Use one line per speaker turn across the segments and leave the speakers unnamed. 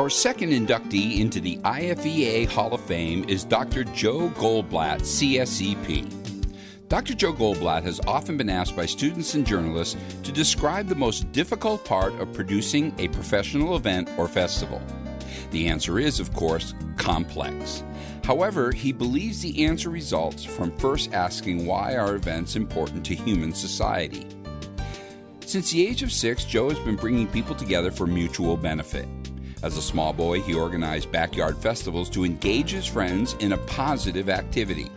Our second inductee into the IFEA Hall of Fame is Dr. Joe Goldblatt, CSEP. Dr. Joe Goldblatt has often been asked by students and journalists to describe the most difficult part of producing a professional event or festival. The answer is, of course, complex. However, he believes the answer results from first asking why are events important to human society. Since the age of 6, Joe has been bringing people together for mutual benefit. As a small boy, he organized backyard festivals to engage his friends in a positive activity.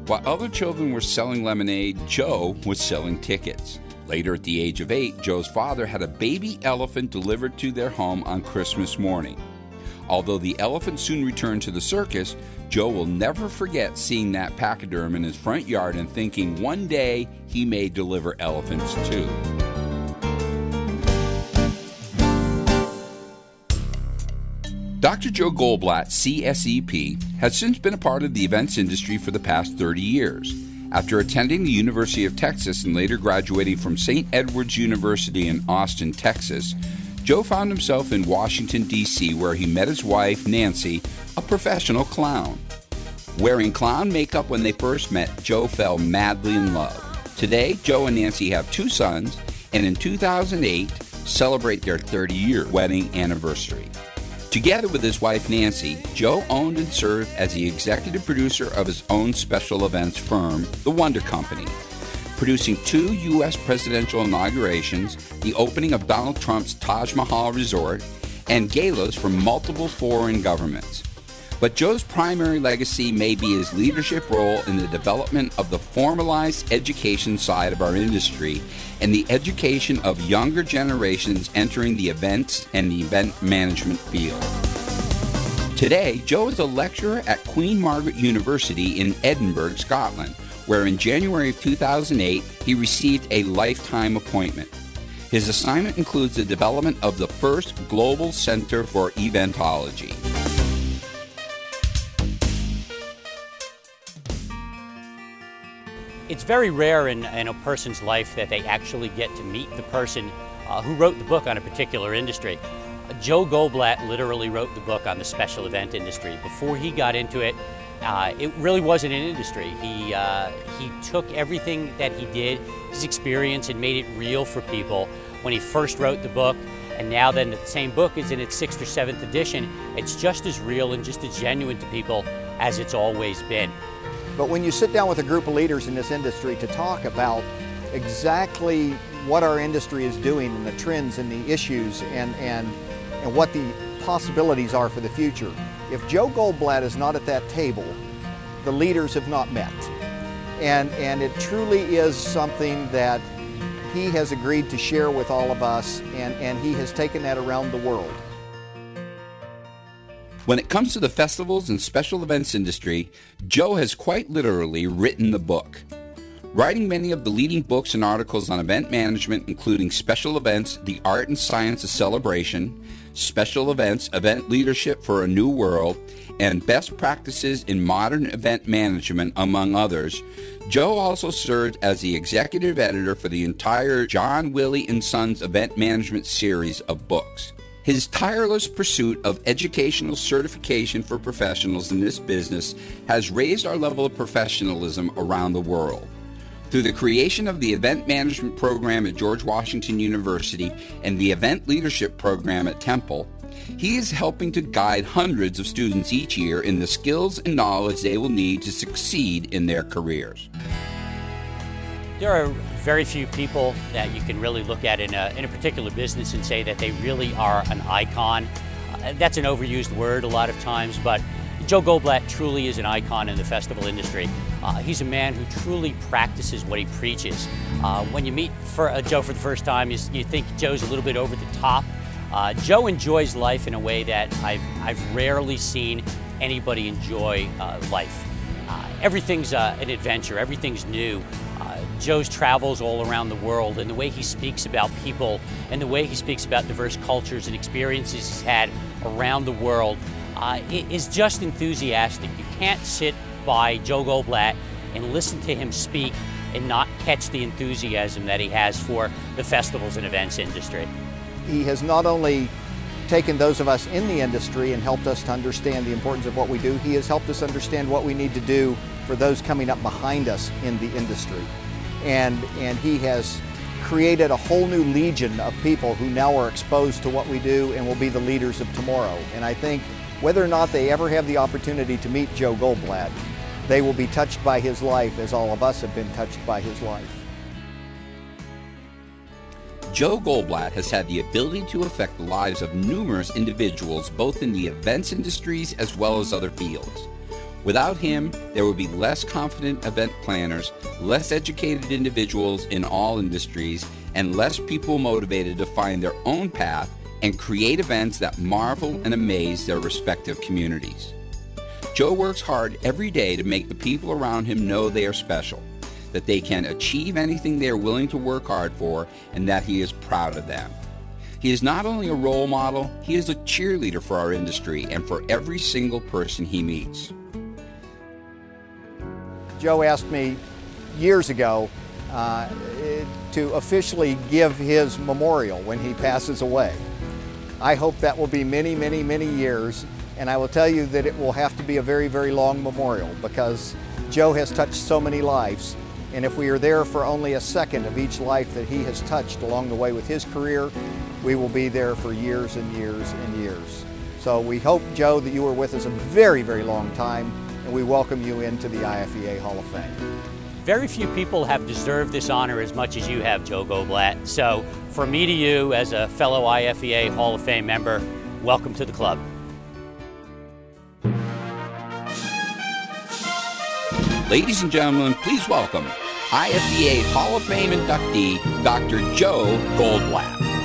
While other children were selling lemonade, Joe was selling tickets. Later, at the age of 8, Joe's father had a baby elephant delivered to their home on Christmas morning. Although the elephant soon returned to the circus, Joe will never forget seeing that pachyderm in his front yard and thinking one day he may deliver elephants too. Dr. Joe Goldblatt, CSEP, has since been a part of the events industry for the past 30 years. After attending the University of Texas and later graduating from St. Edward's University in Austin, Texas, Joe found himself in Washington, D.C., where he met his wife, Nancy, a professional clown. Wearing clown makeup when they first met, Joe fell madly in love. Today, Joe and Nancy have 2 sons, and in 2008, celebrate their 30-year wedding anniversary. Together with his wife, Nancy, Joe owned and served as the executive producer of his own special events firm, The Wonder Company, producing 2 U.S. presidential inaugurations, the opening of Donald Trump's Taj Mahal Resort, and galas for multiple foreign governments. But Joe's primary legacy may be his leadership role in the development of the formalized education side of our industry and the education of younger generations entering the events and the event management field. Today, Joe is a lecturer at Queen Margaret University in Edinburgh, Scotland, where in January of 2008, he received a lifetime appointment. His assignment includes the development of the first global center for eventology.
It's very rare in a person's life that they actually get to meet the person who wrote the book on a particular industry. Joe Goldblatt literally wrote the book on the special event industry. Before he got into it, it really wasn't an industry. He took everything that he did, his experience, and made it real for people when he first wrote the book. And now that the same book is in its 6th or 7th edition, it's just as real and just as genuine to people as it's always been.
But when you sit down with a group of leaders in this industry to talk about exactly what our industry is doing and the trends and the issues and what the possibilities are for the future, if Joe Goldblatt is not at that table, the leaders have not met. And it truly is something that he has agreed to share with all of us, and he has taken that around the world.
When it comes to the festivals and special events industry, Joe has quite literally written the book. Writing many of the leading books and articles on event management, including Special Events, The Art and Science of Celebration, Special Events, Event Leadership for a New World, and Best Practices in Modern Event Management, among others, Joe also served as the executive editor for the entire John Wiley & Sons Event Management series of books. His tireless pursuit of educational certification for professionals in this business has raised our level of professionalism around the world. Through the creation of the Event Management Program at George Washington University and the Event Leadership Program at Temple, he is helping to guide hundreds of students each year in the skills and knowledge they will need to succeed in their careers.
There are very few people that you can really look at in a particular business and say that they really are an icon. That's an overused word a lot of times, but Joe Goldblatt truly is an icon in the festival industry. He's a man who truly practices what he preaches. When you meet Joe for the first time, you think Joe's a little bit over the top. Joe enjoys life in a way that I've rarely seen anybody enjoy life. Everything's an adventure, everything's new. Joe's travels all around the world, and the way he speaks about people and the way he speaks about diverse cultures and experiences he's had around the world is just enthusiastic. You can't sit by Joe Goldblatt and listen to him speak and not catch the enthusiasm that he has for the festivals and events industry.
He has not only taken those of us in the industry and helped us to understand the importance of what we do. He has helped us understand what we need to do for those coming up behind us in the industry. And he has created a whole new legion of people who now are exposed to what we do and will be the leaders of tomorrow. And I think whether or not they ever have the opportunity to meet Joe Goldblatt, they will be touched by his life as all of us have been touched by his life.
Joe Goldblatt has had the ability to affect the lives of numerous individuals both in the events industries as well as other fields. Without him, there would be less confident event planners, less educated individuals in all industries, and less people motivated to find their own path and create events that marvel and amaze their respective communities. Joe works hard every day to make the people around him know they are special, that they can achieve anything they are willing to work hard for, and that he is proud of them. He is not only a role model, he is a cheerleader for our industry and for every single person he meets.
Joe asked me years ago to officially give his memorial when he passes away. I hope that will be many, many, many years, and I will tell you that it will have to be a very, very long memorial because Joe has touched so many lives, and if we are there for only a second of each life that he has touched along the way with his career, we will be there for years and years and years. So we hope, Joe, that you were with us a very, very long time, and we welcome you into the IFEA Hall of Fame.
Very few people have deserved this honor as much as you have, Joe Goldblatt. So from me to you, as a fellow IFEA Hall of Fame member, welcome to the club.
Ladies and gentlemen, please welcome IFEA Hall of Fame inductee, Dr. Joe Goldblatt.